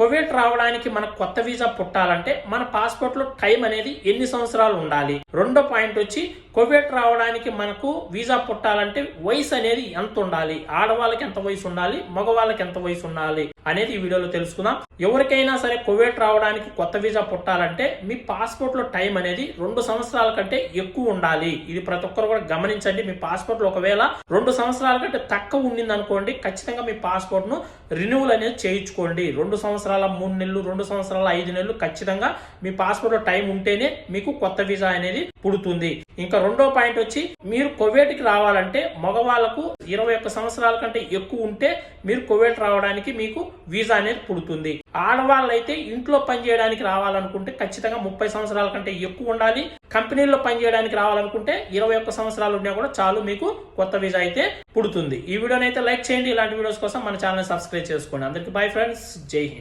Kuwait రావడానికి మనకు కొత్త వీసా పుట్టాలంటే మన పాస్పోర్ట్ లో టైం అనేది ఎన్ని సంవత్సరాలు ఉండాలి? రెండో పాయింట్ వచ్చి కువైట్ రావడానికి మనకు వీసా పుట్టాలంటే వయసు అనేది ఎంత ఉండాలి? ఆడవాళ్ళకి ఎంత వయసు ఉండాలి, మగవాళ్ళకి ఎంత వయసు ఉండాలి అనేది ఈ వీడియోలో తెలుసుకుందాం. ఎవరికైనా సరే కువైట్ రావడానికి కొత్త వీసా పుట్టాలంటే మీ పాస్పోర్ట్ లో టైం అనేది 2 సంవత్సరాల కంటే ఎక్కువ ఉండాలి. ఇది ప్రతి ఒక్కరు కూడా గమనించండి. మీ పాస్పోర్ట్ లో ఒకవేళ 2 సంవత్సరాల కంటే తక్కువ ఉండింది అనుకోండి, ఖచ్చితంగా మీ పాస్పోర్ట్ ను రిన్యూవల్ అనేది చేయించుకోండి. 2 సంవత్సరాల 3 నెలలు, 2 సంవత్సరాల 5 నెలలు ఖచ్చితంగా మీ పాస్పోర్ట్ లో టైం ఉంటేనే మీకు కొత్త వీసా అనేది పుడుతుంది. ఇంకా రెండో పాయింట్ వచ్చి మీరు కువైట్ కి రావాలంటే మగవాళ్ళకు 21 సంవత్సరాల కంటే ఎక్కువ ఉంటే మీరు కువైట్ రావడానికి మీకు వీసా అనేది పుడుతుంది. ఆడవాళ్ళైతే ఇంట్లో పనిచేయడానికి రావాలనుకుంటే ఖచ్చితంగా 30 సంవత్సరాల కంటే ఎక్కువ ఉండాలి. కంపెనీల్లో పనిచేయడానికి రావాలనుకుంటే 21 సంవత్సరాలు ఉన్నా కూడా చాలు, మీకు కొత్త వీసా అయితే పుడుతుంది. ఈ వీడియోని అయితే లైక్ చేయండి. ఇలాంటి వీడియోస్ కోసం మన ఛానల్ సబ్స్క్రైబ్ చేసుకోండి. అందరికీ బై ఫ్రెండ్స్, జై హింద్.